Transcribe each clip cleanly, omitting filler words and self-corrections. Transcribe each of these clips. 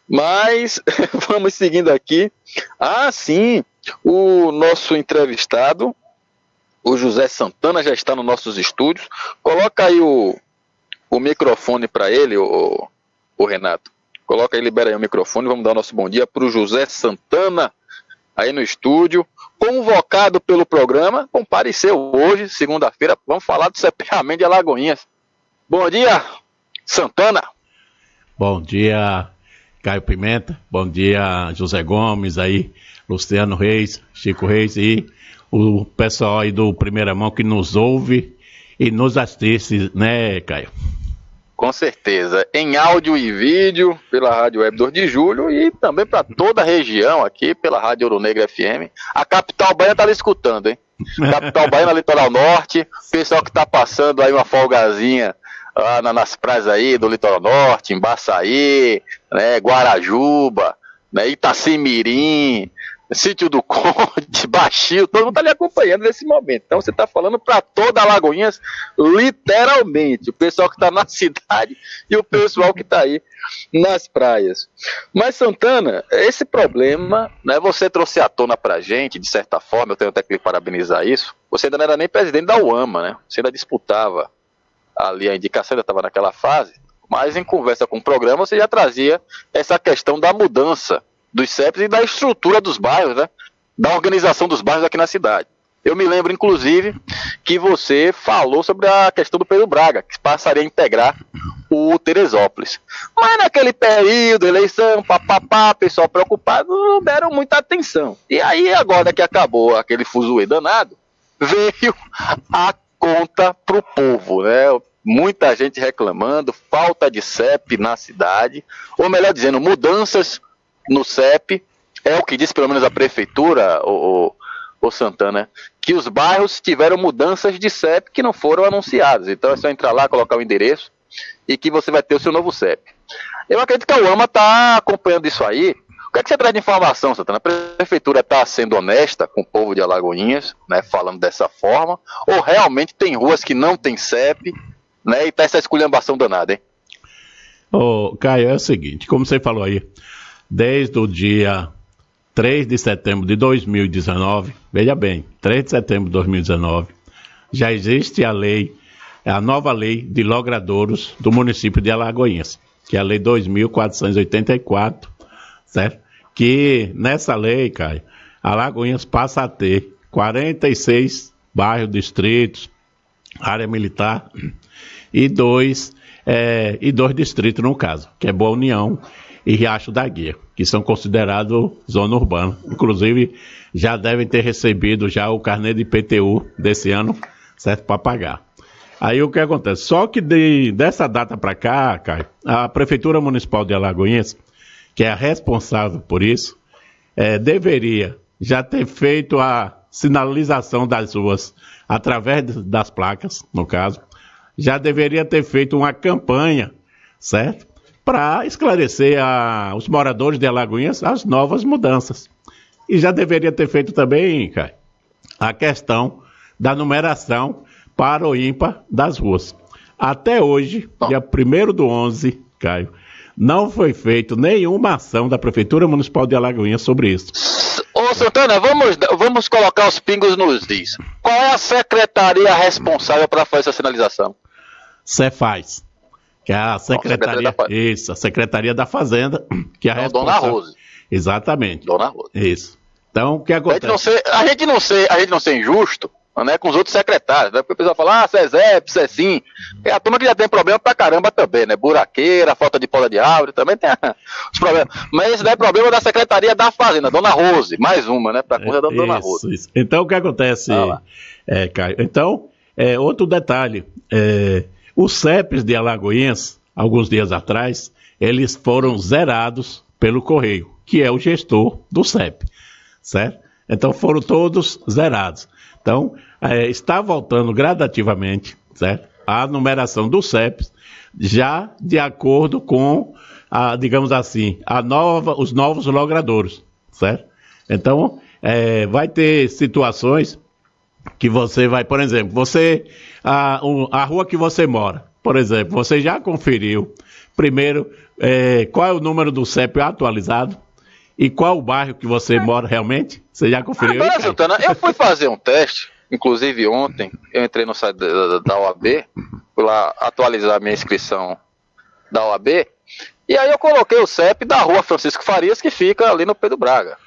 Mas vamos seguindo aqui. Ah, sim, o nosso entrevistado, o José Santana, já está nos nossos estúdios. Coloca aí o microfone para ele, o Renato. Coloca aí, libera aí o microfone. Vamos dar o nosso bom dia para o José Santana, aí no estúdio. Convocado pelo programa, compareceu hoje, segunda-feira. Vamos falar do CPA de Alagoinhas. Bom dia, Santana. Bom dia, Caio Pimenta. Bom dia, José Gomes aí, Luciano Reis, Chico Reis e o pessoal aí do Primeira Mão que nos ouve e nos assiste, né, Caio? Com certeza, em áudio e vídeo pela Rádio Web 2 de Julho e também para toda a região aqui pela Rádio Ouro Negro FM. A capital baiana está ali escutando, hein? Capital baiana, Litoral Norte, pessoal que está passando aí uma folgazinha lá nas praias aí do Litoral Norte, Embaçaí, né, Guarajuba, né, Itacimirim, Sítio do Conde, Baixio, todo mundo está ali acompanhando nesse momento. Então você está falando para toda Alagoinhas, literalmente, o pessoal que está na cidade e o pessoal que está aí nas praias. Mas Santana, esse problema, né, você trouxe à tona para a gente, de certa forma, eu tenho até que lhe parabenizar isso, você ainda não era nem presidente da UAMA, né? Você ainda disputava ali a indicação, ainda estava naquela fase, mas em conversa com o programa você já trazia essa questão da mudança dos CEPs e da estrutura dos bairros, né? Da organização dos bairros aqui na cidade. Eu me lembro, inclusive, que você falou sobre a questão do Pedro Braga, que passaria a integrar o Teresópolis. Mas naquele período, eleição, papapá, pessoal preocupado, não deram muita atenção. E aí, agora que acabou aquele fuzuê danado, veio a conta para o povo, né? Muita gente reclamando, falta de CEP na cidade, ou melhor dizendo, mudanças no CEP, é o que diz pelo menos a prefeitura, o Santana, que os bairros tiveram mudanças de CEP que não foram anunciadas. Então é só entrar lá, colocar o endereço e que você vai ter o seu novo CEP. Eu acredito que a UAMA está acompanhando isso aí. O que é que você traz de informação, Santana? A prefeitura está sendo honesta com o povo de Alagoinhas, né, falando dessa forma, ou realmente tem ruas que não tem CEP, né, e está essa esculhambação danada, hein? Caio, é o seguinte, como você falou aí, desde o dia 3 de setembro de 2019, veja bem, 3 de setembro de 2019, já existe a nova lei de logradouros do município de Alagoinhas, que é a lei 2.484, certo? Que nessa lei, Caio, Alagoinhas passa a ter 46 bairros, distritos, área militar e dois distritos no caso, que é Boa União e Riacho da Guia, que são considerados zona urbana. Inclusive, já devem ter recebido já o carnê de IPTU desse ano, certo, para pagar. Aí o que acontece? Só que dessa data para cá, Caio, a Prefeitura Municipal de Alagoinhas, que é a responsável por isso, deveria já ter feito a sinalização das ruas através das placas, no caso, já deveria ter feito uma campanha, certo? Para esclarecer os moradores de Alagoinhas as novas mudanças. E já deveria ter feito também, Caio, a questão da numeração para o ímpar das ruas. Até hoje, dia 1º do 11, Caio, não foi feita nenhuma ação da Prefeitura Municipal de Alagoinhas sobre isso. Ô Santana, vamos colocar os pingos nos is. Qual é a secretaria responsável para fazer essa sinalização? Cefaz. Que é a Secretaria, a Secretaria da Fazenda, que é a responsável. Dona Rose. Exatamente. Dona Rose. Isso. Então, o que acontece? A gente não ser injusto, né, com os outros secretários, né? Porque o pessoal fala, CESEP, CECIM, é a turma que já tem problema pra caramba também, né? Buraqueira, falta de poda de árvore, também tem os problemas. Mas esse não é problema da Secretaria da Fazenda, Dona Rose, mais uma, né? Pra coisa da Dona Rose. Isso. Então, o que acontece, Caio? Então, outro detalhe, os CEPs de Alagoinhas, alguns dias atrás, eles foram zerados pelo Correio, que é o gestor do CEP, certo? Então foram todos zerados. Então, está voltando gradativamente, certo? A numeração dos CEPs, já de acordo com, digamos assim, os novos logradouros, certo? Então, vai ter situações que você vai, por exemplo, a rua que você mora, por exemplo, você já conferiu primeiro qual é o número do CEP atualizado e qual o bairro que você mora realmente? Você já conferiu? Agora, Santana, eu fui fazer um teste, inclusive ontem, eu entrei no site da OAB, fui lá atualizar a minha inscrição da OAB, e aí eu coloquei o CEP da rua Francisco Farias, que fica ali no Pedro Braga.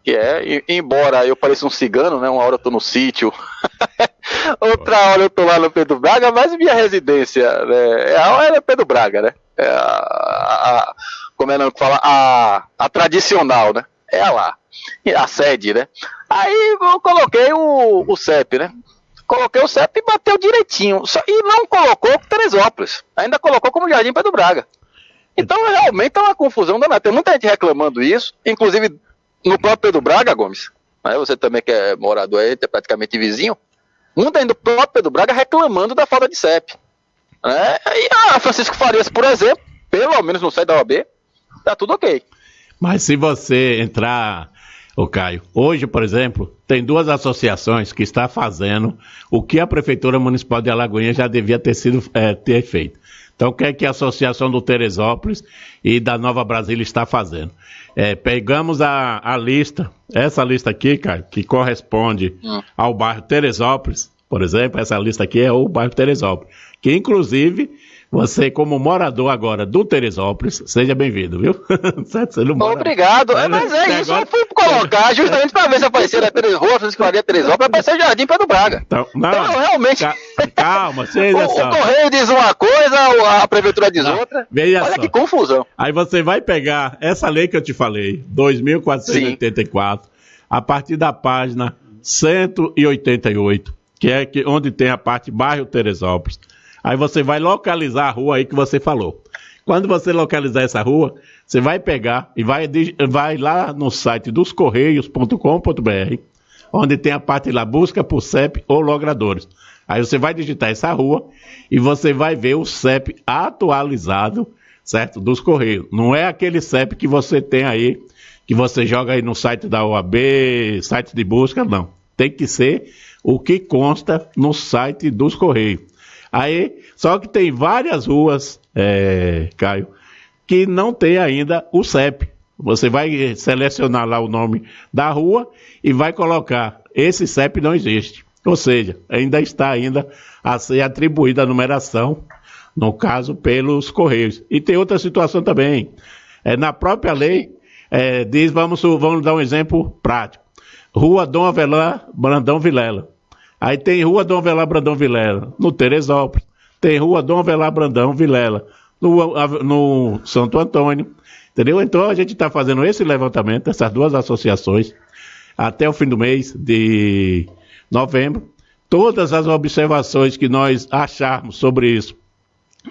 Que embora eu pareça um cigano, né? Uma hora eu tô no sítio, outra hora eu tô lá no Pedro Braga, mas minha residência, né, é Pedro Braga, né? Como é que fala? A tradicional, né? É lá. A sede, né? Aí eu coloquei o CEP, né? Coloquei o CEP e bateu direitinho. E não colocou Teresópolis. Ainda colocou como Jardim Pedro Braga. Então realmente é uma confusão danada. Tem muita gente reclamando isso, inclusive no próprio Pedro Braga, Gomes, né, você também que é morador aí, é praticamente vizinho, muita gente do próprio Pedro Braga reclamando da falta de CEP. Né? E a Francisco Farias, por exemplo, pelo menos no site da OAB, tá tudo ok. Mas se você entrar, Caio, hoje, por exemplo, tem duas associações que estão fazendo o que a Prefeitura Municipal de Alagoinhas já devia ter feito. Então, o que é que a Associação do Teresópolis e da Nova Brasília está fazendo? Pegamos a lista, essa lista aqui, Caio, que corresponde ao bairro Teresópolis, por exemplo, essa lista aqui é o bairro Teresópolis, que inclusive você, como morador agora do Teresópolis, seja bem-vindo, viu? Você não mora... Obrigado, mas isso agora... eu fui colocar justamente para ver se aparecer na Rua Francisco Faria Teresópolis, aparecer Jardim Pedro Braga. Então, realmente... Calma, o Correio diz uma coisa, a Prefeitura diz outra. Olha só. Que confusão. Aí você vai pegar essa lei que eu te falei, 2.484, a partir da página 188, que é onde tem a parte bairro Teresópolis. Aí você vai localizar a rua aí que você falou. Quando você localizar essa rua, você vai pegar e vai lá no site dos correios.com.br, onde tem a parte lá, busca por CEP ou logradores. Aí você vai digitar essa rua e você vai ver o CEP atualizado, certo? Dos Correios. Não é aquele CEP que você tem aí, que você joga aí no site da OAB, site de busca, não. Tem que ser o que consta no site dos Correios. Aí, só que tem várias ruas, Caio, que não tem ainda o CEP. Você vai selecionar lá o nome da rua e vai colocar, esse CEP não existe. Ou seja, ainda está a ser atribuída a numeração, no caso, pelos Correios. E tem outra situação também. Na própria lei, diz, vamos dar um exemplo prático. Rua Dom Avelar Brandão Vilela. Aí tem Rua Dom Avelar Brandão Vilela no Teresópolis. Tem Rua Dom Avelar Brandão Vilela no Santo Antônio. Entendeu? Então a gente está fazendo esse levantamento, essas duas associações, até o fim do mês de novembro. Todas as observações que nós acharmos sobre isso,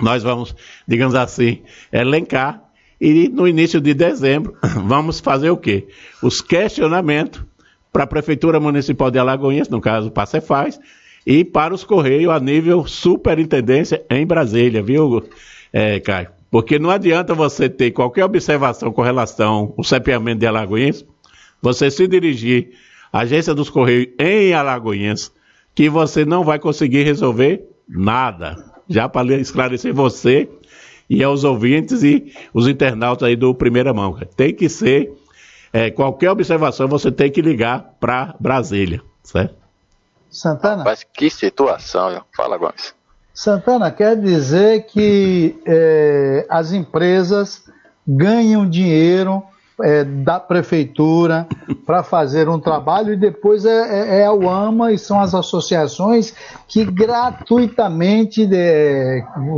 nós vamos, digamos assim, elencar. E no início de dezembro, vamos fazer o quê? Os questionamentos para a Prefeitura Municipal de Alagoinhas, no caso, para a Cefaz, e para os Correios a nível superintendência em Brasília, viu, Caio? Porque não adianta você ter qualquer observação com relação ao CEPamento de Alagoinhas, você se dirigir à agência dos Correios em Alagoinhas, que você não vai conseguir resolver nada. Já para esclarecer você e aos ouvintes e os internautas aí do Primeira Mão. Tem que ser... qualquer observação você tem que ligar para Brasília, certo? Santana? Mas que situação, viu? Fala, Gomes. Santana, quer dizer que as empresas ganham dinheiro da prefeitura para fazer um trabalho e depois é a UAMA e são as associações que gratuitamente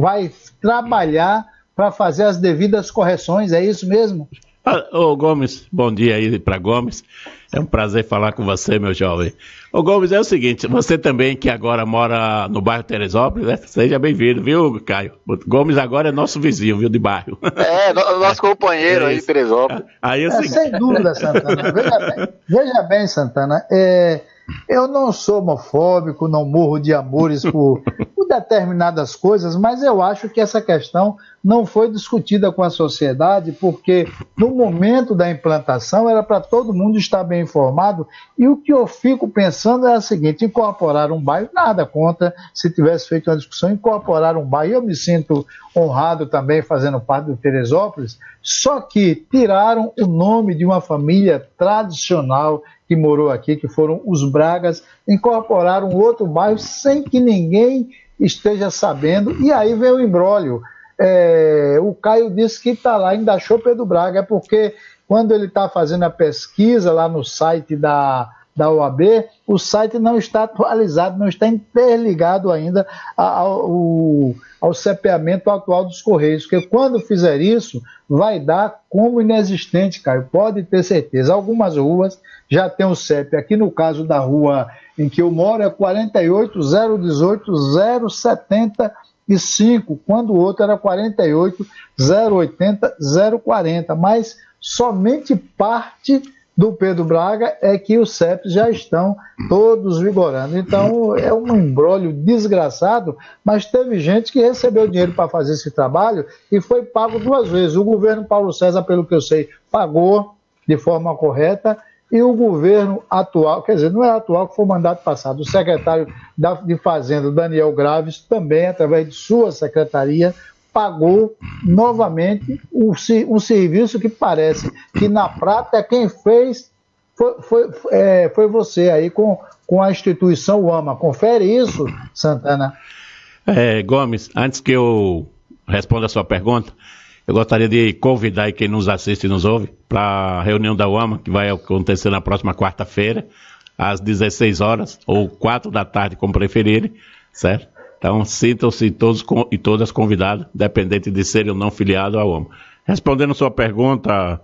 vai trabalhar para fazer as devidas correções, é isso mesmo? Ô Gomes, bom dia aí para Gomes, é um prazer falar com você, meu jovem. Ô Gomes, é o seguinte, você também que agora mora no bairro Teresópolis, né? Seja bem-vindo, viu, Caio? O Gomes agora é nosso vizinho, viu, de bairro. Nosso companheiro aí de Teresópolis. Aí é o seguinte... Sem dúvida, Santana, veja bem, Santana, eu não sou homofóbico, não morro de amores por determinadas coisas, mas eu acho que essa questão não foi discutida com a sociedade, porque no momento da implantação era para todo mundo estar bem informado, e o que eu fico pensando é o seguinte: incorporar um bairro, nada contra, se tivesse feito uma discussão, incorporar um bairro, eu me sinto honrado também fazendo parte do Teresópolis, só que tiraram o nome de uma família tradicional que morou aqui, que foram os Bragas, incorporaram outro bairro sem que ninguém esteja sabendo, e aí vem o imbróglio. O Caio disse que está lá, ainda achou Pedro Braga, é porque quando ele está fazendo a pesquisa lá no site da OAB, o site não está atualizado, não está interligado ainda ao cepeamento atual dos Correios, porque quando fizer isso, vai dar como inexistente, Caio, pode ter certeza. Algumas ruas já tem o CEP, aqui no caso da rua em que eu moro é 48.018.075, quando o outro era 48.080.040, mas somente parte do Pedro Braga é que os CEPs já estão todos vigorando. Então é um imbróglio desgraçado, mas teve gente que recebeu dinheiro para fazer esse trabalho e foi pago 2 vezes. O governo Paulo César, pelo que eu sei, pagou de forma correta, e o governo atual, quer dizer, não é atual, que foi o mandato passado, o secretário de Fazenda, Daniel Graves, também, através de sua secretaria, pagou novamente um serviço que parece que na prática quem fez foi você aí com a instituição UAMA. Confere isso, Santana. Gomes, antes que eu responda a sua pergunta, eu gostaria de convidar quem nos assiste e nos ouve para a reunião da UAMA, que vai acontecer na próxima quarta-feira, às 16 horas, ou 4 da tarde, como preferirem, certo? Então, sintam-se todos e todas convidados, independente de serem ou não filiados à UAMA. Respondendo a sua pergunta,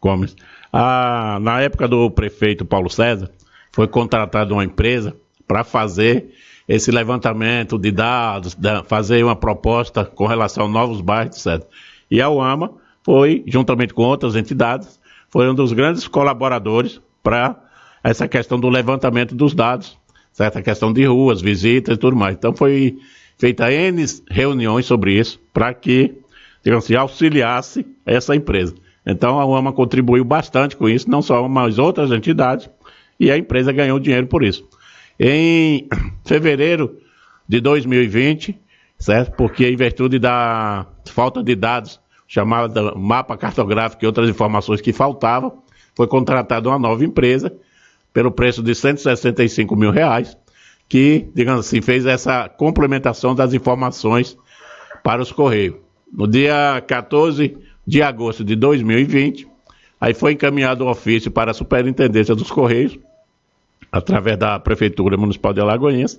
Gomes, na época do prefeito Paulo César, foi contratada uma empresa para fazer esse levantamento de dados, fazer uma proposta com relação a novos bairros, etc. E a UAMA foi, juntamente com outras entidades, foi um dos grandes colaboradores para essa questão do levantamento dos dados, certa questão de ruas, visitas e tudo mais. Então foi feita N reuniões sobre isso para que, digamos assim, auxiliasse essa empresa. Então a UAMA contribuiu bastante com isso, não só uma, mas outras entidades, e a empresa ganhou dinheiro por isso. Em fevereiro de 2020, certo? Porque em virtude da falta de dados, chamada mapa cartográfico e outras informações que faltavam, foi contratada uma nova empresa pelo preço de R$165 mil, que, digamos assim, fez essa complementação das informações para os Correios. No dia 14 de agosto de 2020, aí foi encaminhado um ofício para a Superintendência dos Correios, através da Prefeitura Municipal de Alagoinhas,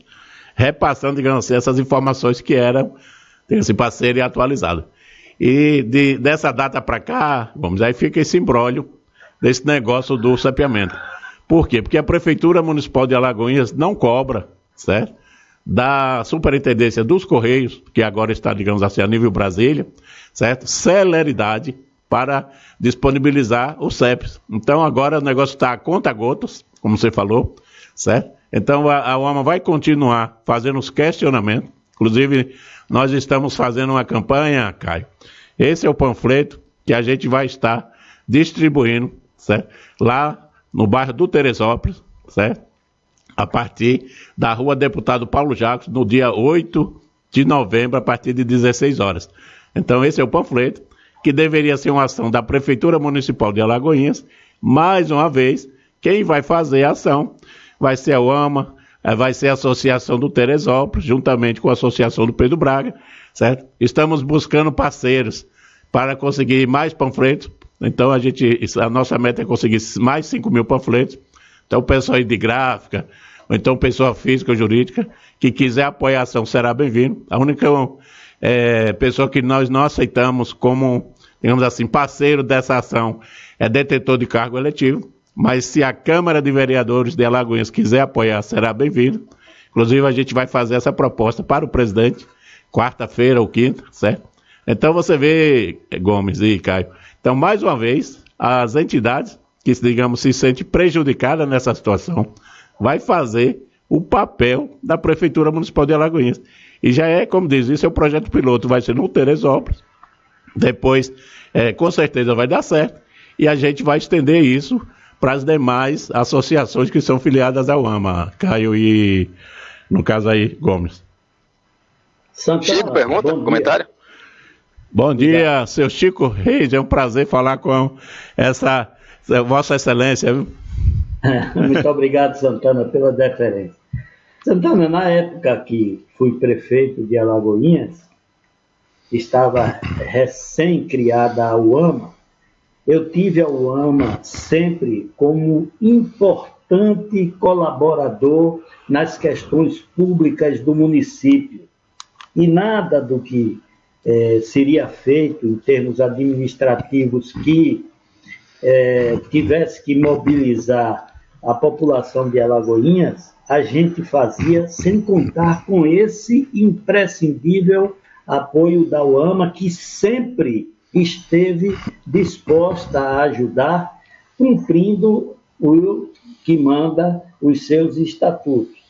repassando, digamos assim, essas informações que eram, digamos assim, para serem atualizadas. E dessa data para cá, aí fica esse imbróglio desse negócio do sapeamento. Por quê? Porque a Prefeitura Municipal de Alagoinhas não cobra, certo? Da Superintendência dos Correios, que agora está, digamos assim, a nível Brasília, certo? Celeridade para disponibilizar os CEPs. Então agora o negócio está a conta-gotas, como você falou, certo? Então a UAMA vai continuar fazendo os questionamentos. Inclusive, nós estamos fazendo uma campanha, Caio. Esse é o panfleto que a gente vai estar distribuindo, certo? Lá no bairro do Teresópolis, certo? A partir da rua Deputado Paulo Jacos, no dia 8 de novembro, a partir de 16 horas. Então, esse é o panfleto, que deveria ser uma ação da Prefeitura Municipal de Alagoinhas. Mais uma vez, quem vai fazer a ação vai ser a UAMA, vai ser a Associação do Teresópolis, juntamente com a Associação do Pedro Braga, certo? Estamos buscando parceiros para conseguir mais panfletos. Então, a nossa meta é conseguir mais 5 mil panfletos. Então, o pessoal aí de gráfica, ou então pessoa física ou jurídica, que quiser apoiar a ação será bem-vindo. A única pessoa que nós não aceitamos como, digamos assim, parceiro dessa ação é detentor de cargo eletivo. Mas se a Câmara de Vereadores de Alagoinhas quiser apoiar, será bem-vindo. Inclusive, a gente vai fazer essa proposta para o presidente, quarta-feira ou quinta, certo? Então, você vê, Gomes e Caio, então, mais uma vez, as entidades que, digamos, se sentem prejudicadas nessa situação, vai fazer o papel da Prefeitura Municipal de Alagoinhas. E já é, como diz, isso é o projeto piloto, vai ser no Teresópolis, depois, com certeza vai dar certo, e a gente vai estender isso para as demais associações que são filiadas ao AMA, Caio e, no caso aí, Gomes. Chico, pergunta, comentário? Bom dia, seu Chico Reis, é um prazer falar com essa Vossa Excelência, viu? Muito obrigado, Santana, pela deferência. Santana, na época que fui prefeito de Alagoinhas, estava recém-criada a UAMA, eu tive a UAMA sempre como importante colaborador nas questões públicas do município. E nada do que seria feito em termos administrativos que tivesse que mobilizar a população de Alagoinhas, a gente fazia sem contar com esse imprescindível apoio da UAMA, que sempre esteve disposta a ajudar, cumprindo o que manda os seus estatutos.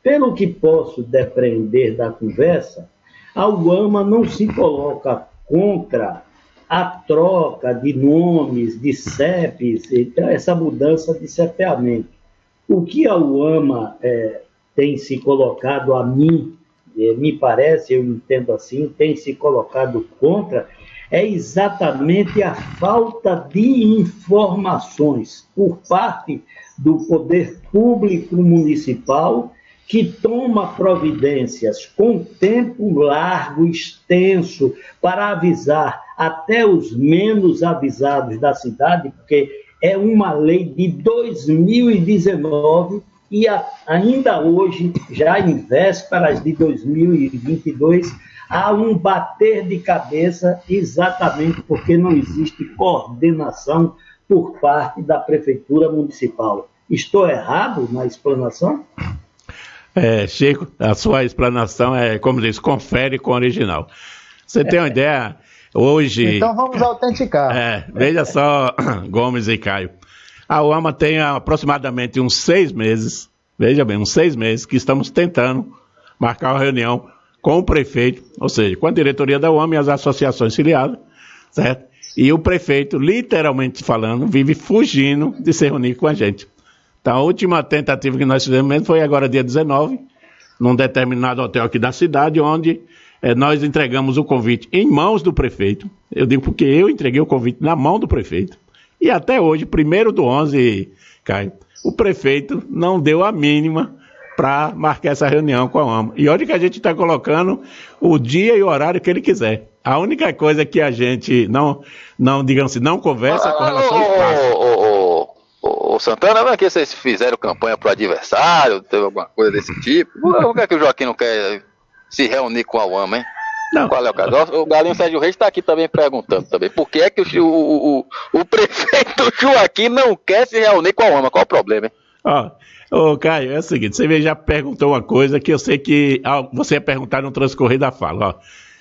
Pelo que posso depreender da conversa, a UAMA não se coloca contra a troca de nomes, de CEPs, essa mudança de CEPeamento. O que a UAMA tem se colocado a mim, me parece, eu entendo assim, tem se colocado contra, é exatamente a falta de informações por parte do poder público municipal, que toma providências com tempo largo, extenso, para avisar até os menos avisados da cidade, porque é uma lei de 2019 e ainda hoje, já em vésperas de 2022, há um bater de cabeça exatamente porque não existe coordenação por parte da Prefeitura Municipal. Estou errado na explanação? Chico, a sua explanação como diz, confere com o original. Você tem uma ideia, hoje... Então vamos autenticar. Veja só, Gomes e Caio. A UAMA tem aproximadamente uns 6 meses, veja bem, uns 6 meses, que estamos tentando marcar uma reunião com o prefeito, ou seja, com a diretoria da UAMA e as associações filiadas, certo? E o prefeito, literalmente falando, vive fugindo de se reunir com a gente. Então, a última tentativa que nós fizemos mesmo foi agora dia 19, num determinado hotel aqui da cidade, onde nós entregamos o convite em mãos do prefeito. Eu digo porque eu entreguei o convite na mão do prefeito. E até hoje, 1º/11, Caio, o prefeito não deu a mínima para marcar essa reunião com a UAMA. E olha que a gente está colocando o dia e o horário que ele quiser. A única coisa que a gente não digamos assim, não conversa com relação ao espaço. Ô Santana, não é que vocês fizeram campanha pro adversário, teve alguma coisa desse tipo? Por que é que o Joaquim não quer se reunir com a UAMA, hein? Não. Qual é o caso? O Galinho Sérgio Reis está aqui também perguntando também. Por que é que o prefeito Joaquim não quer se reunir com a UAMA? Qual o problema, hein? Ô Caio, é o seguinte, você já perguntou uma coisa que eu sei que você ia perguntar no transcorrer da fala.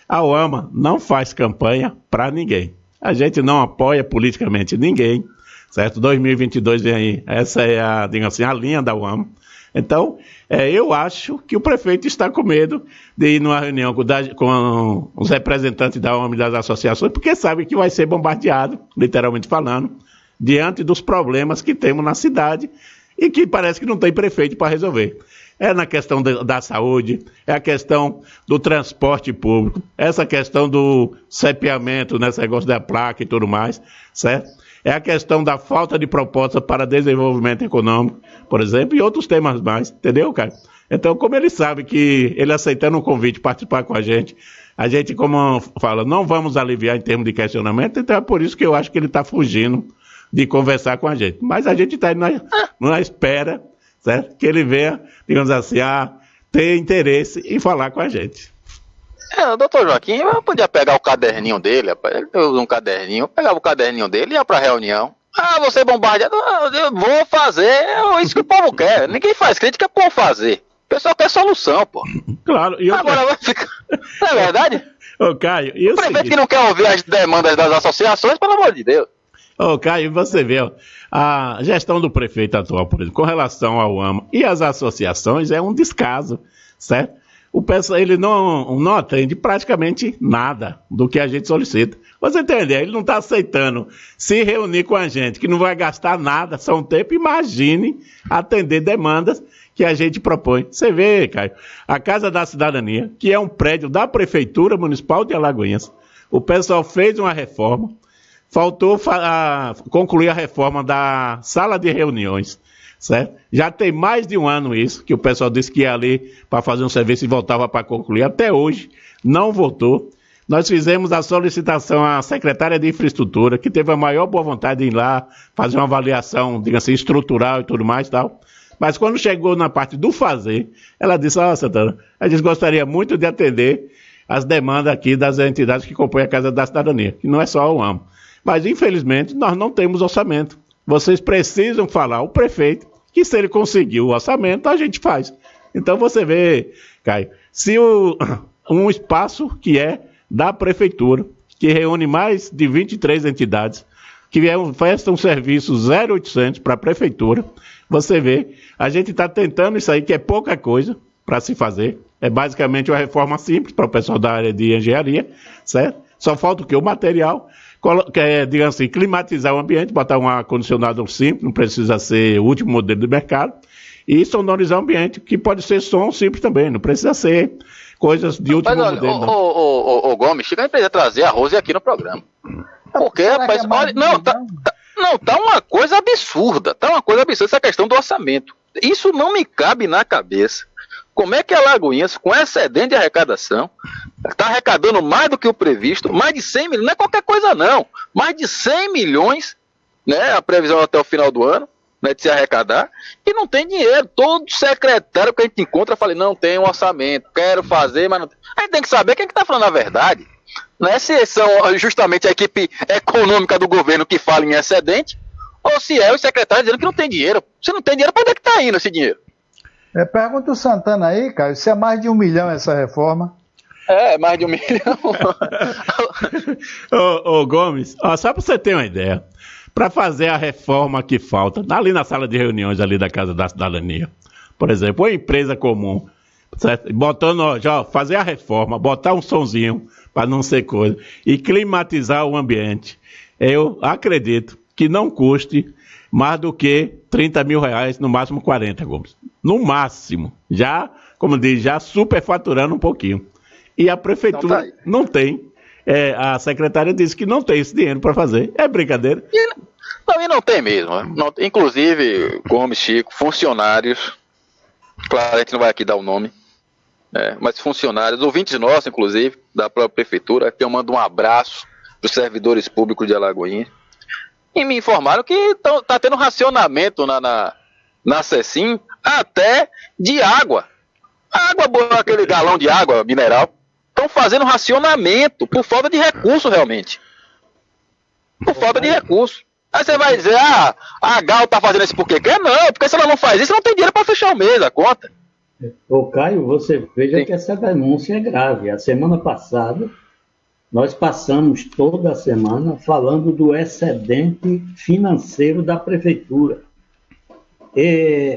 A UAMA não faz campanha para ninguém. A gente não apoia politicamente ninguém. Certo? 2022 vem aí. Essa é a linha da UAMA. Então, eu acho que o prefeito está com medo de ir numa reunião com os representantes da UAMA e das associações, porque sabe que vai ser bombardeado, literalmente falando, diante dos problemas que temos na cidade e que parece que não tem prefeito para resolver. É na questão da saúde, é a questão do transporte público, essa questão do CEPeamento, nesse negócio da placa e tudo mais, certo? É a questão da falta de proposta para desenvolvimento econômico, por exemplo, e outros temas mais, entendeu, Caio? Então, como ele sabe que ele aceitando um convite participar com a gente, como fala, não vamos aliviar em termos de questionamento, então é por isso que eu acho que ele está fugindo de conversar com a gente. Mas a gente está na espera, certo? Que ele venha, digamos assim, ter interesse em falar com a gente. O doutor Joaquim, eu podia pegar o caderninho dele, rapaz. Ele usa um caderninho, pegava o caderninho dele e ia pra reunião. Você bombardeado, eu vou fazer isso que o povo quer. Ninguém faz crítica por fazer. O pessoal quer solução, pô. Claro. Agora vai ficar... Não é verdade? Ô, Caio, o prefeito que não quer ouvir as demandas das associações, pelo amor de Deus. Ô, Caio, você vê, a gestão do prefeito atual, por exemplo, com relação ao UAMA e as associações, é um descaso, certo? O pessoal, ele não atende praticamente nada do que a gente solicita. Você entende? Ele não está aceitando se reunir com a gente, que não vai gastar nada, só um tempo. Imagine atender demandas que a gente propõe. Você vê, Caio, a Casa da Cidadania, que é um prédio da Prefeitura Municipal de Alagoinhas, o pessoal fez uma reforma, faltou concluir a reforma da sala de reuniões, certo? Já tem mais de um ano isso, que o pessoal disse que ia ali para fazer um serviço e voltava para concluir. Até hoje, não voltou. Nós fizemos a solicitação à secretária de Infraestrutura, que teve a maior boa vontade de ir lá, fazer uma avaliação, digamos assim, estrutural e tudo mais e tal. Mas quando chegou na parte do fazer, ela disse, Santana, a gente gostaria muito de atender as demandas aqui das entidades que compõem a Casa da Cidadania, que não é só o AMO. Mas, infelizmente, nós não temos orçamento. Vocês precisam falar ao prefeito que se ele conseguir o orçamento, a gente faz. Então, você vê, Caio, se um espaço que é da prefeitura, que reúne mais de 23 entidades, que prestam serviço 0800 para a prefeitura, você vê, a gente está tentando isso aí, que é pouca coisa para se fazer. É basicamente uma reforma simples para o pessoal da área de engenharia, certo? Só falta o quê? O material, digamos assim, climatizar o ambiente, botar um ar-condicionado simples, não precisa ser o último modelo do mercado, e sonorizar o ambiente, que pode ser som simples também, não precisa ser coisas de último modelo. Ô Gomes, chega a empresa trazer a Rose aqui no programa. Porque, rapaz, olha, tá uma coisa absurda, essa questão do orçamento. Isso não me cabe na cabeça. Como é que a Alagoinhas, com excedente de arrecadação, está arrecadando mais do que o previsto, mais de 100 milhões, não é qualquer coisa não, mais de 100 milhões, né, a previsão até o final do ano, né, de se arrecadar, e não tem dinheiro. Todo secretário que a gente encontra fala, não tem um orçamento, quero fazer, mas não tem. A gente tem que saber quem é que está falando a verdade. Né, se são justamente a equipe econômica do governo que fala em excedente, ou se é o secretário dizendo que não tem dinheiro. Se não tem dinheiro, para onde é que está indo esse dinheiro? Pergunta o Santana aí, Caio, se é mais de 1 milhão essa reforma. É, mais de 1 milhão. Ô Gomes, só para você ter uma ideia, para fazer a reforma que falta, ali na sala de reuniões ali da Casa da Cidadania, por exemplo, uma empresa comum, certo? Botando, já fazer a reforma, botar um sonzinho para não ser coisa, e climatizar o ambiente, eu acredito que não custe mais do que 30 mil reais, no máximo 40, Gomes. No máximo. Já, como diz, já superfaturando um pouquinho. E a prefeitura não tem. A secretária disse que não tem esse dinheiro para fazer. É brincadeira. E não tem mesmo. Não, inclusive, Gomes, Chico, funcionários, claro, a gente não vai aqui dar o nome, mas funcionários, ouvintes nossos, inclusive, da própria prefeitura, que eu mando um abraço para os servidores públicos de Alagoinhas, e me informaram que está tendo racionamento na CECIM até de água. Água boa, aquele galão de água mineral. Estão fazendo racionamento por falta de recurso, realmente. Por falta de recurso. Aí você vai dizer, a Gal está fazendo isso porque quer? Não, porque se ela não faz isso, não tem dinheiro para fechar o mês, a conta. Ô Caio, você veja Sim. que essa denúncia é grave. A semana passada, nós passamos toda a semana falando do excedente financeiro da prefeitura.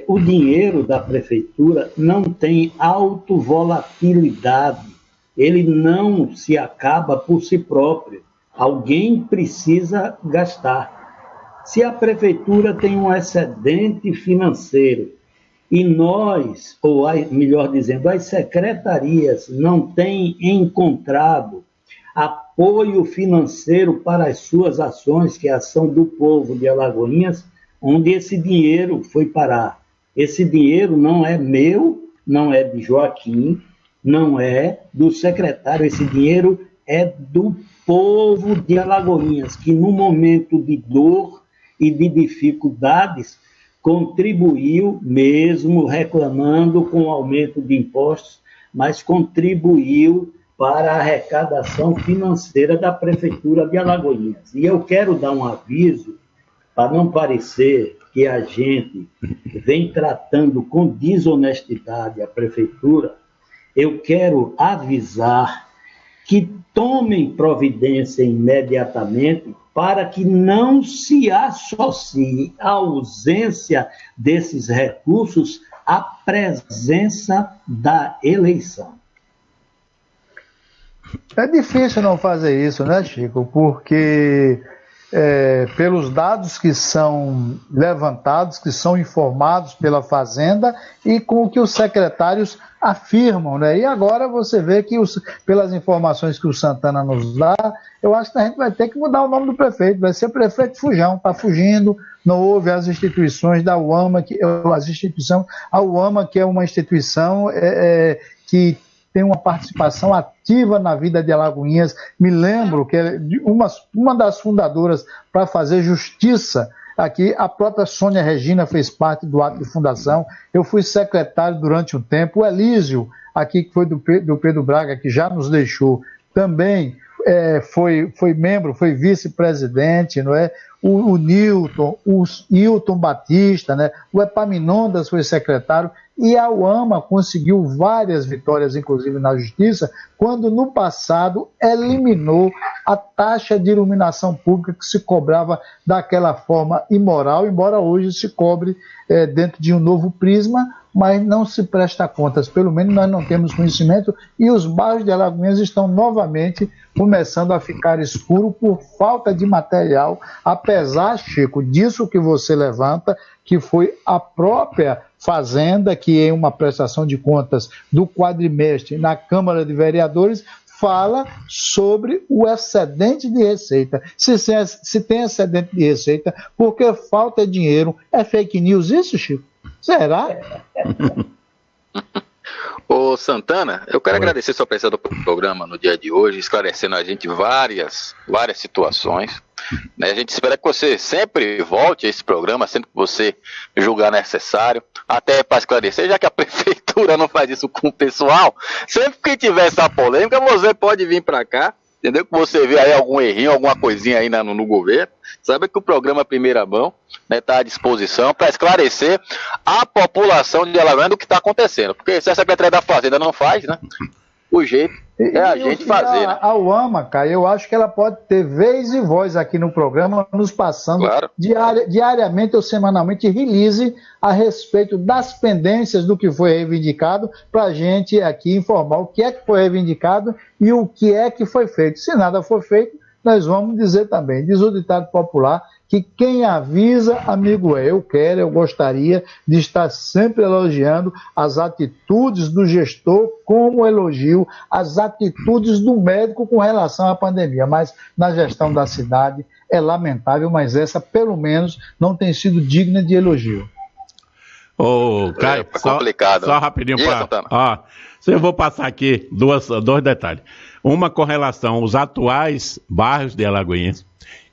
O dinheiro da prefeitura não tem autovolatilidade, ele não se acaba por si próprio, alguém precisa gastar. Se a prefeitura tem um excedente financeiro e nós, ou melhor dizendo, as secretarias não têm encontrado apoio financeiro para as suas ações, que é a ação do povo de Alagoinhas, onde esse dinheiro foi parar. Esse dinheiro não é meu, não é de Joaquim, não é do secretário, esse dinheiro é do povo de Alagoinhas, que no momento de dor e de dificuldades contribuiu, mesmo reclamando com o aumento de impostos, mas contribuiu para a arrecadação financeira da Prefeitura de Alagoinhas. E eu quero dar um aviso, para não parecer que a gente vem tratando com desonestidade a Prefeitura, eu quero avisar que tomem providência imediatamente para que não se associe a ausência desses recursos à presença da eleição. É difícil não fazer isso, né, Chico? Porque pelos dados que são levantados, que são informados pela Fazenda e com o que os secretários afirmam, né? E agora você vê que, pelas informações que o Santana nos dá, eu acho que a gente vai ter que mudar o nome do prefeito, vai ser prefeito Fujão, está fugindo, não houve as instituições da UAMA, a UAMA, que é uma instituição que tem uma participação ativa na vida de Alagoinhas. Me lembro que uma das fundadoras para fazer justiça aqui, a própria Sônia Regina fez parte do ato de fundação. Eu fui secretário durante um tempo. O Elísio, aqui, que foi do Pedro Braga, que já nos deixou, também foi membro, foi vice-presidente, não é? O Newton, o Hilton Batista, né? O Epaminondas foi secretário, e a UAMA conseguiu várias vitórias, inclusive na justiça, quando no passado eliminou a taxa de iluminação pública que se cobrava daquela forma imoral, embora hoje se cobre dentro de um novo prisma, mas não se presta contas, pelo menos nós não temos conhecimento, e os bairros de Alagoinhas estão novamente começando a ficar escuros por falta de material, apesar, Chico, disso que você levanta, que foi a própria Fazenda, que em uma prestação de contas do quadrimestre na Câmara de Vereadores, fala sobre o excedente de receita. Se tem excedente de receita, porque falta dinheiro, é fake news isso, Chico? Será? Ô Santana, eu quero agradecer sua presença no programa no dia de hoje, esclarecendo a gente várias situações. Né? A gente espera que você sempre volte a esse programa, sempre que você julgar necessário, até para esclarecer, já que a prefeitura não faz isso com o pessoal. Sempre que tiver essa polêmica, você pode vir para cá, entendeu? Que você vê aí algum errinho, alguma coisinha aí no governo. Sabe que o programa Primeira Mão está à disposição para esclarecer a população de Alagoinhas do que está acontecendo. Porque se a Secretaria da Fazenda não faz, né? O jeito é a gente fazer. A UAMA, cara, eu acho que ela pode ter vez e voz aqui no programa, nos passando diariamente ou semanalmente release a respeito das pendências do que foi reivindicado, para a gente aqui informar o que é que foi reivindicado e o que é que foi feito. Se nada for feito, nós vamos dizer também, diz o ditado popular, que quem avisa, amigo é. Eu gostaria de estar sempre elogiando as atitudes do gestor, como elogio as atitudes do médico com relação à pandemia. Mas na gestão da cidade é lamentável, mas essa pelo menos não tem sido digna de elogio. Ô, Caio, só rapidinho para... Eu vou passar aqui dois detalhes. Uma com relação aos atuais bairros de Alagoinhas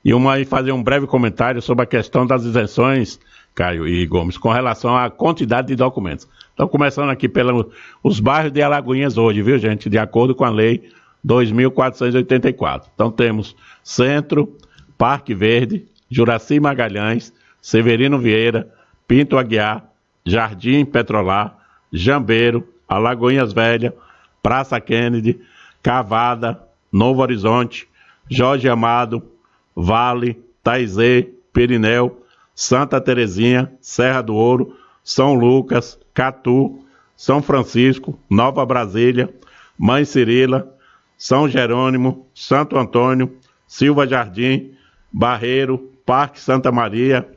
e fazer um breve comentário sobre a questão das isenções, Caio e Gomes, com relação à quantidade de documentos. Então, começando aqui pelos bairros de Alagoinhas hoje, viu, gente? De acordo com a lei 2.484. Então, temos Centro, Parque Verde, Juraci Magalhães, Severino Vieira, Pinto Aguiar, Jardim Petrolar, Jambeiro, Alagoinhas Velha, Praça Kennedy, Cavada, Novo Horizonte, Jorge Amado, Vale, Taizê, Perineu, Santa Terezinha, Serra do Ouro, São Lucas, Catu, São Francisco, Nova Brasília, Mãe Cirila, São Jerônimo, Santo Antônio, Silva Jardim, Barreiro, Parque Santa Maria,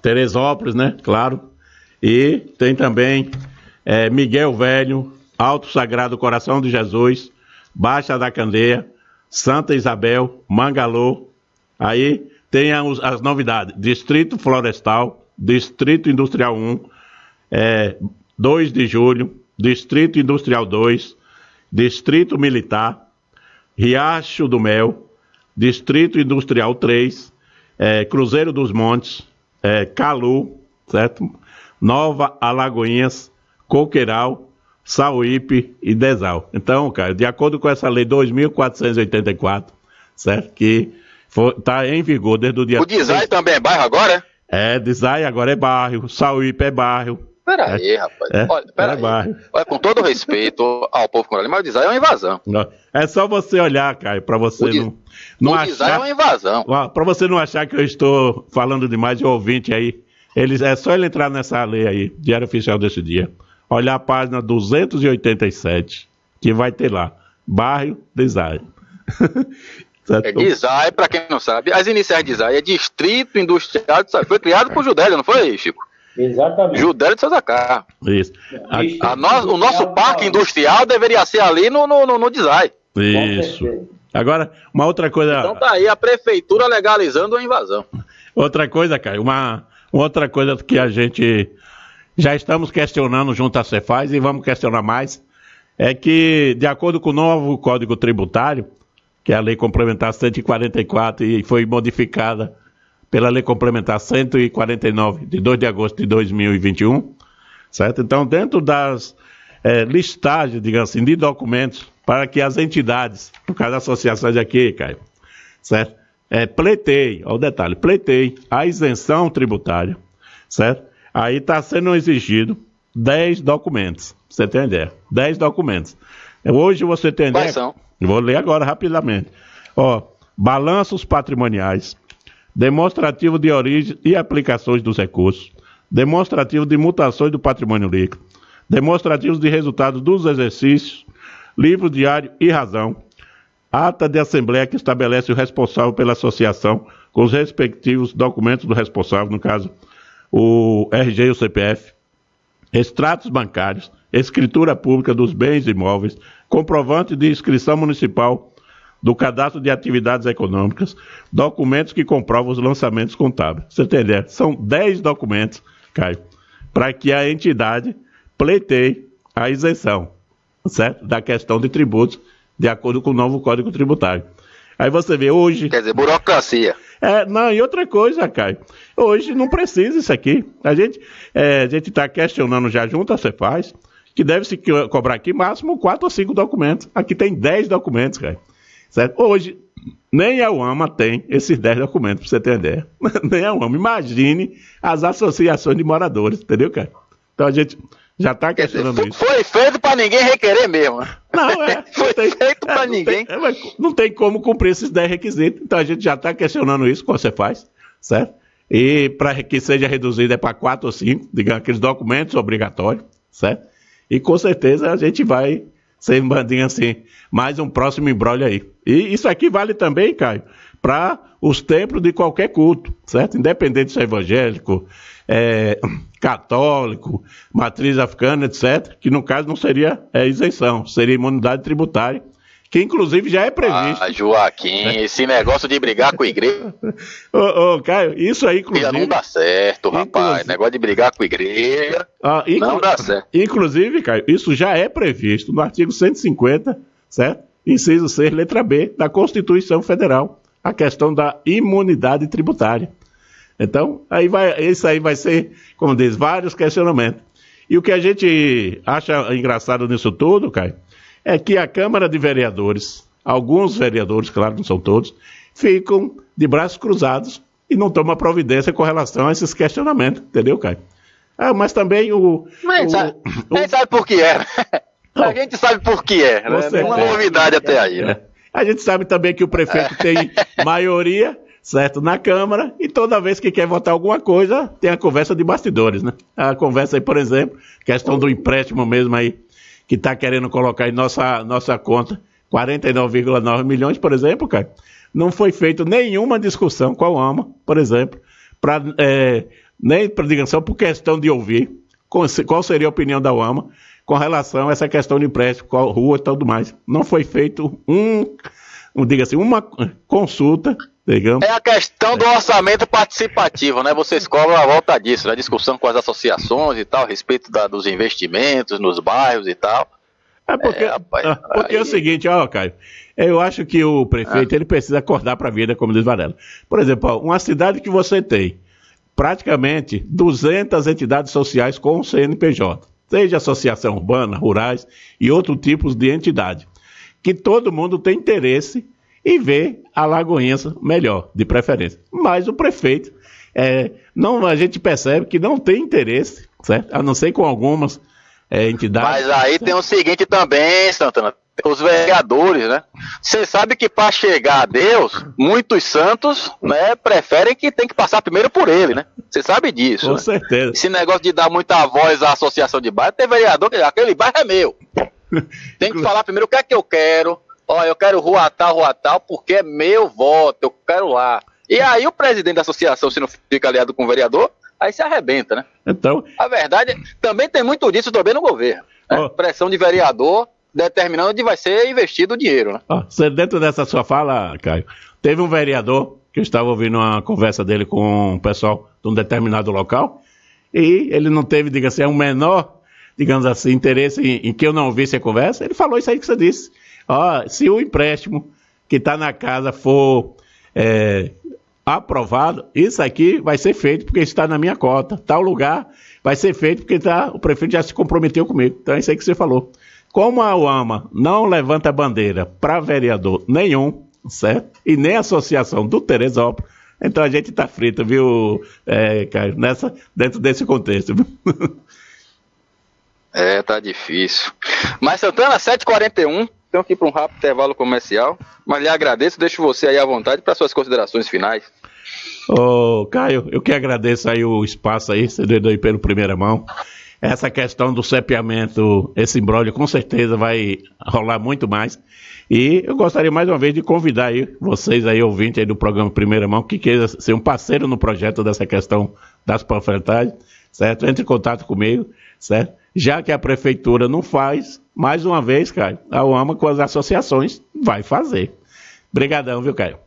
Teresópolis, né? Claro. E tem também Miguel Velho, Alto Sagrado Coração de Jesus, Baixa da Candeia, Santa Isabel, Mangalô. Aí tem as novidades: Distrito Florestal, Distrito Industrial 1, 2 de Julho, Distrito Industrial 2, Distrito Militar, Riacho do Mel, Distrito Industrial 3, Cruzeiro dos Montes, Calu, certo? Nova Alagoinhas, Coqueiral, Sauípe e Desal. Então, cara, de acordo com essa lei 2.484, certo? Que está em vigor desde o dia... O Desai também é bairro agora, Desai agora é bairro, Sauípe é bairro. Peraí, rapaz. Olha, com todo respeito ao povo congolês, mas o Desai é uma invasão. É só você olhar, Caio, para você não achar... O Desai é uma invasão. Para você não achar que eu estou falando demais de ouvinte aí. É só ele entrar nessa lei aí, Diário Oficial desse dia. Olhar a página 287, que vai ter lá. bairro Desai. Desai, para quem não sabe, as iniciais de Desai é Distrito Industrial de Souza Carlos. Foi criado por Judélio, não foi, Chico? Exatamente. Judélio de Souza Carlos. Isso. O nosso parque industrial deveria ser ali no Desai. Isso. Agora, uma outra coisa... Então tá aí a prefeitura legalizando a invasão. Outra coisa, Caio, uma outra coisa que a gente já estamos questionando junto à Cefaz e vamos questionar mais, é que, de acordo com o novo Código Tributário, que é a Lei Complementar 144 e foi modificada pela Lei Complementar 149, de 2 de agosto de 2021, certo? Então, dentro das listagens, digamos assim, de documentos, para que as entidades, no caso das associações aqui, Caio, certo? Pleiteie, olha o detalhe, pleiteie a isenção tributária, certo? Aí está sendo exigido 10 documentos, você tem ideia? 10 documentos. Hoje você tem ideia? Quais são? Vou ler agora rapidamente. Balanços patrimoniais, demonstrativo de origem e aplicações dos recursos, demonstrativo de mutações do patrimônio líquido, demonstrativos de resultados dos exercícios, livro diário e razão, ata de assembleia que estabelece o responsável pela associação com os respectivos documentos do responsável, no caso, o RG e o CPF, extratos bancários, escritura pública dos bens imóveis, comprovante de inscrição municipal do cadastro de atividades econômicas, documentos que comprovam os lançamentos contábeis. Você entendeu? São 10 documentos, Caio, para que a entidade pleiteie a isenção, certo? Da questão de tributos, de acordo com o novo Código Tributário. Aí você vê hoje... Quer dizer, burocracia. Não, e outra coisa, Caio, hoje não precisa isso aqui. A gente está questionando já junto à Cefaz, que deve se cobrar aqui máximo 4 ou 5 documentos. Aqui tem 10 documentos, Caio. Certo? Hoje, nem a UAMA tem esses 10 documentos, para você ter ideia. Nem a UAMA. Imagine as associações de moradores, entendeu, Caio? Então a gente já está questionando isso. Foi feito para ninguém requerer mesmo. Não, foi feito para ninguém. Não tem como cumprir esses 10 requisitos. Então a gente já está questionando isso, como você faz, certo? E para que seja reduzido para 4 ou 5, digamos, aqueles documentos obrigatórios, certo? E com certeza a gente vai ser bandinho assim, mais um próximo imbróglio aí. E isso aqui vale também, Caio, para os templos de qualquer culto, certo? Independente se é evangélico, católico, matriz africana, etc., que no caso não seria isenção, seria imunidade tributária, que inclusive já é previsto. Joaquim, esse negócio de brigar com a igreja... Caio, isso aí, inclusive... Não dá certo, rapaz, negócio de brigar com a igreja, não dá certo. Inclusive, Caio, isso já é previsto no artigo 150, certo? Inciso 6, letra B, da Constituição Federal, a questão da imunidade tributária. Então, isso aí vai ser, como diz, vários questionamentos. E o que a gente acha engraçado nisso tudo, Caio, é que a Câmara de Vereadores, alguns vereadores, claro, não são todos, ficam de braços cruzados e não tomam providência com relação a esses questionamentos, entendeu, Caio? Mas também sabe por que é, né? A gente sabe por que é, né? Não é uma novidade até aí, né? A gente sabe também que o prefeito tem maioria, certo, na Câmara, e toda vez que quer votar alguma coisa, tem a conversa de bastidores, né? A conversa aí, por exemplo, questão do empréstimo mesmo aí, que está querendo colocar em nossa conta 49,9 milhões, por exemplo, Caio, não foi feita nenhuma discussão com a UAMA, por exemplo, nem para digamos, por questão de ouvir qual seria a opinião da UAMA com relação a essa questão de empréstimo, qual rua e tudo mais. Não foi feito uma consulta, digamos. É a questão do orçamento participativo, né? Vocês cobram a volta disso, né? Discussão com as associações e tal, a respeito dos investimentos nos bairros e tal. Porque é o seguinte, Caio, eu acho que o prefeito ele precisa acordar para a vida, como diz Varela. Por exemplo, uma cidade que você tem praticamente 200 entidades sociais com CNPJ, seja associação urbana, rurais e outros tipos de entidade, que todo mundo tem interesse em ver a Lagoinhas melhor, de preferência. Mas o prefeito, a gente percebe que não tem interesse, certo? A não ser com algumas entidades. Mas aí certo? Tem o seguinte também, Santana, os vereadores, né? Você sabe que para chegar a Deus, muitos santos, né, preferem que tem que passar primeiro por ele, né? Você sabe disso. Com né? certeza. Esse negócio de dar muita voz à associação de bairro, tem vereador que aquele bairro é meu. Tem que falar primeiro o que é que eu quero. Ó, eu quero rua tal, porque é meu voto, eu quero lá. E aí o presidente da associação, se não fica aliado com o vereador, aí se arrebenta, né? Então, A verdade, também tem muito disso também no governo. Né? Pressão de vereador determinando onde vai ser investido o dinheiro, né? Dentro dessa sua fala, Caio, teve um vereador que eu estava ouvindo uma conversa dele com o pessoal de um determinado local e ele não teve, diga assim, um menor, digamos assim, interesse em que eu não ouvisse a conversa. Ele falou isso aí que você disse. Se o empréstimo que está na casa for aprovado, isso aqui vai ser feito porque está na minha cota. Tal lugar vai ser feito porque o prefeito já se comprometeu comigo. Então é isso aí que você falou. Como a UAMA não levanta bandeira para vereador nenhum, certo? E nem a associação do Teresópolis, então a gente está frito, viu, Caio? Dentro desse contexto, viu? Tá difícil. Mas, Santana, 7h41, tenho que ir para um rápido intervalo comercial, mas lhe agradeço, deixo você aí à vontade para suas considerações finais. Caio, eu que agradeço aí o espaço aí, cedido aí pelo Primeira Mão. Essa questão do cepeamento, esse imbróglio, com certeza vai rolar muito mais. E eu gostaria mais uma vez de convidar aí vocês aí, ouvintes aí do programa Primeira Mão, que queira ser um parceiro no projeto dessa questão das panfletagens, certo? Entre em contato comigo, certo? Já que a prefeitura não faz, mais uma vez, Caio, a UAMA com as associações vai fazer. Obrigadão, viu, Caio?